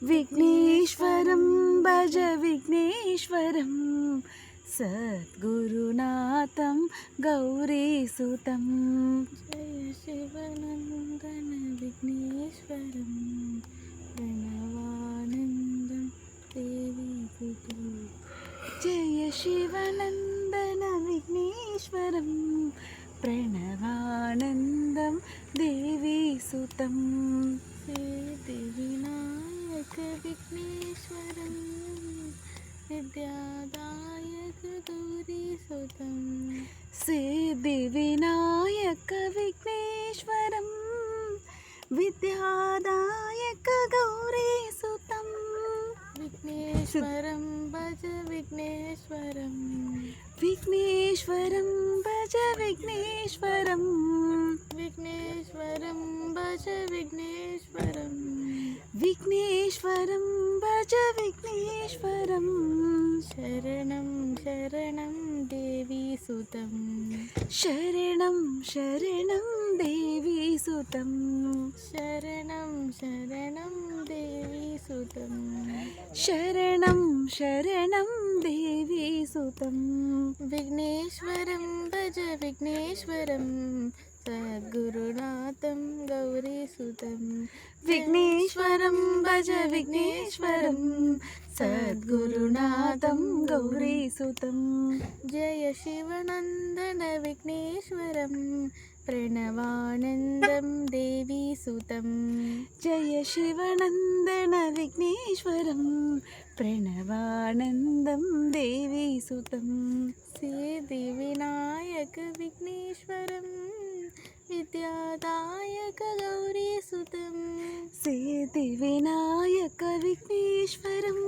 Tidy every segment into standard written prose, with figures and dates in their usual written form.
विघ्नेश्वरं भज विघ्नेश्वरं सद्गुरुनाथं गौरीसुतं जय शिवनन्दन विघ्नेश्वरं प्रणवानन्दं देवीसुतं जय शिवनन्दन विघ्नेश्वरं प्रणवानन्दं देवीसुतं सिद्धिविनायक विघ्नेश्वरं विद्यादायक गौरीसुतं सिद्धिविनायक विघ्नेश्वरं विद्यादायक गौरीसुतं विघ्नेश्वरं भज विघ्नेश्वरं विघ्नेश्वरं भज विघ्नेश्वरं विघ्नेश्वरं भज विघ्नेश्वरं विघ्नेश्वरं भज विघ्नेश्वरं शरणं शरणं देवीसुतं शरणं शरणं देवीसुतं शरणं शरणं देवीसुतं शरणं शरणं देवीसुतं विघ्नेश्वरं भज विघ्नेश्वरं सद्गुरुनाथं गौरीसुतं विघ्नेश्वरं भज विघ्नेश्वरं सद्गुरुनाथं गौरीसुतं जय शिवनन्दन विघ्नेश्वरं प्रणवानन्दं देवीसुतं जय शिवनन्दन विघ्नेश्वरं प्रणवानन्दं देवीसुतं सिद्धिविनायक विघ्नेश्वरं विद्यादायक गौरीसुतं सिद्धिविनायक विघ्नेश्वरं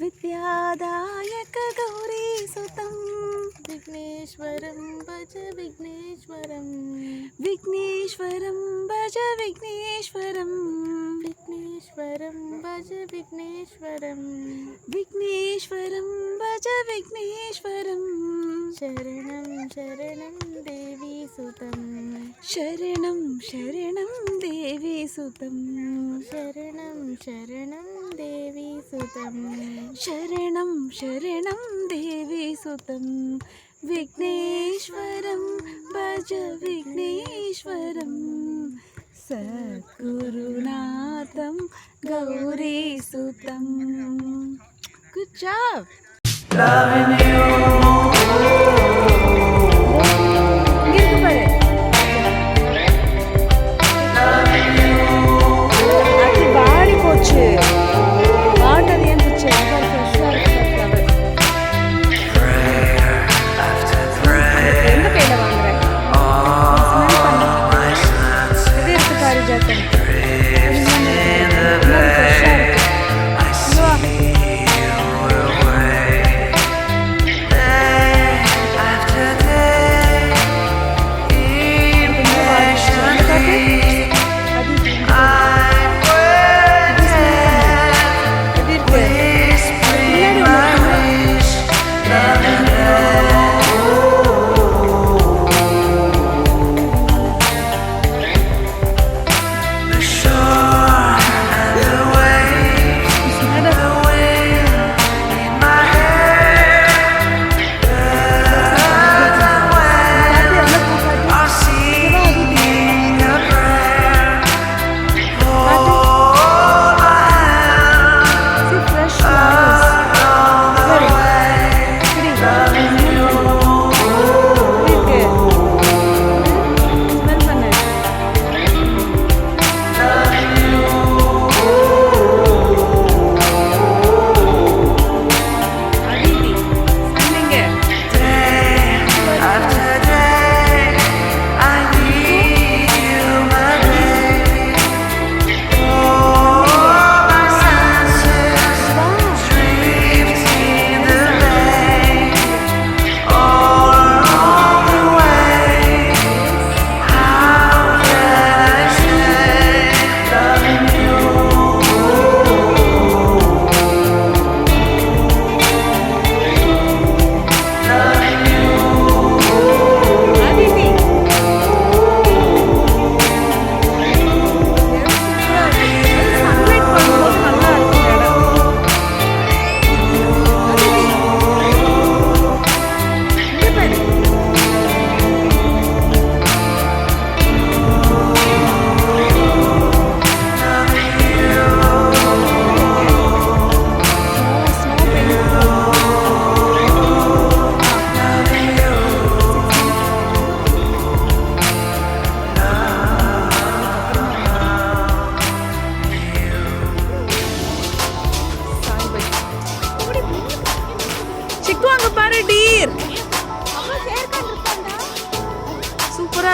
विद्यादायक गौरीसुतं विघ्नेश्वरं भज विघ्नेश्वरं विघ्नेश्वरं भज विघ्नेश्वरं विघ्नेश्वरं भज विघ्नेश्वरं विघ्नेश्वरं भज विघ्नेश्वरं शरणं शरणं देवीसुतं शरणं शरणं देवीसुतं शरणं शरणं देवीसुतं शरणं शरणं देवीसुतं विघ्नेश्वरं भज विघ्नेश्वरं सद्गुरुनाथं गौरीसुतं Good job! Loving you. இங்கிருந்து பாரு அது வாடி போச்சு வாட்டர் ஏன் போச்சு ஃப்ரெஷ்ஷாக இருக்கு Prayer after prayer. எந்த கையில் வாங்குறேன் All my senses இது இருக்கு பாரு ஜாத்தன் drifting in the ஃப்ரெஷ்ஷாக bay. இருக்கு I see you away. Hey,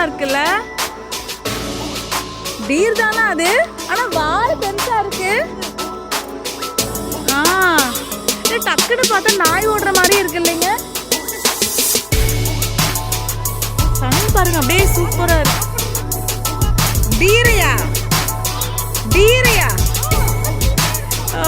இருக்குல்ல. டீர் தானே அது, ஆனா வால் பெருசா இருக்கு. டக்குன்னு பார்த்தா நாய் ஓடுற மாதிரி இருக்கு இல்லைங்க. சன் பாருங்க அப்படியே சூப்பரா இருக்கு. டீரையா டீரையா ஓ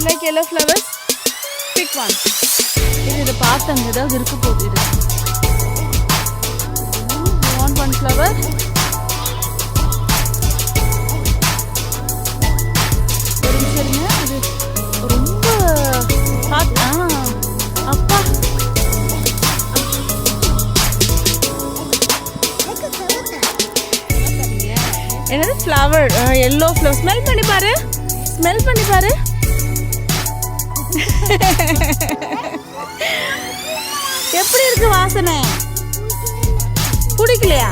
like yellow flowers, pick one. இது பார்த்தங்க ஏதாவது இருக்க போகுது. இது you want one flower? ஒரு சரிங்க. இது ரொம்ப அப்பா என்னது ஃப்ளவர் yellow flower. ஸ்மெல் பண்ணி பாரு, ஸ்மெல் பண்ணி பாரு. எப்படி இருக்கு வாசனை? பிடிக்கலையா?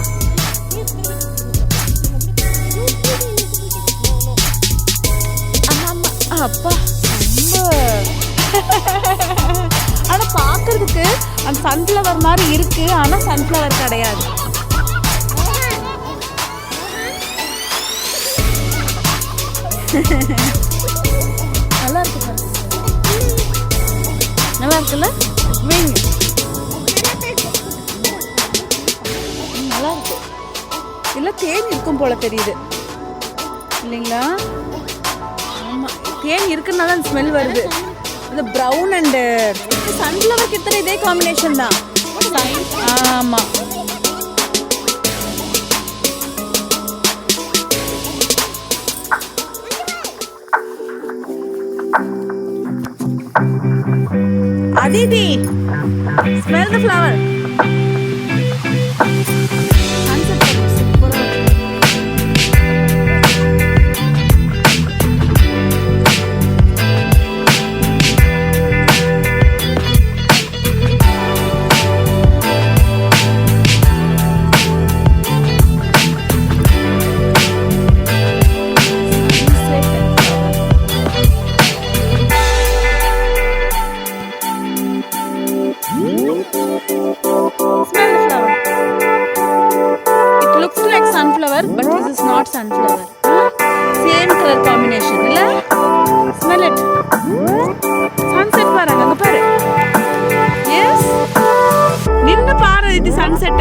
அப்பா ரொம்ப ஆனா பாக்குறதுக்கு அந்த சன்ஃப்ளவர் மாதிரி இருக்கு, ஆனா சன்ஃப்ளவர் கிடையாது. நல்லா இருக்கு, நல்லா இருக்குல்ல? நல்லா இருக்கு. இல்ல தேன் இருக்கும் போல தெரியுது இல்லைங்களா? ஆமா, தேன் இருக்குனால அந்த ஸ்மெல் வருது. இது ப்ரௌன் அண்ட் சன்ஃப்ளவர் கிட்ட இதே காம்பினேஷன் தான். ஆமா, Aditi, smell the flower. But this is not sunflower. Same color combination, illa? Smell it. Sunset paranga, anga paru. Yes. Ninnu paru idi sunset.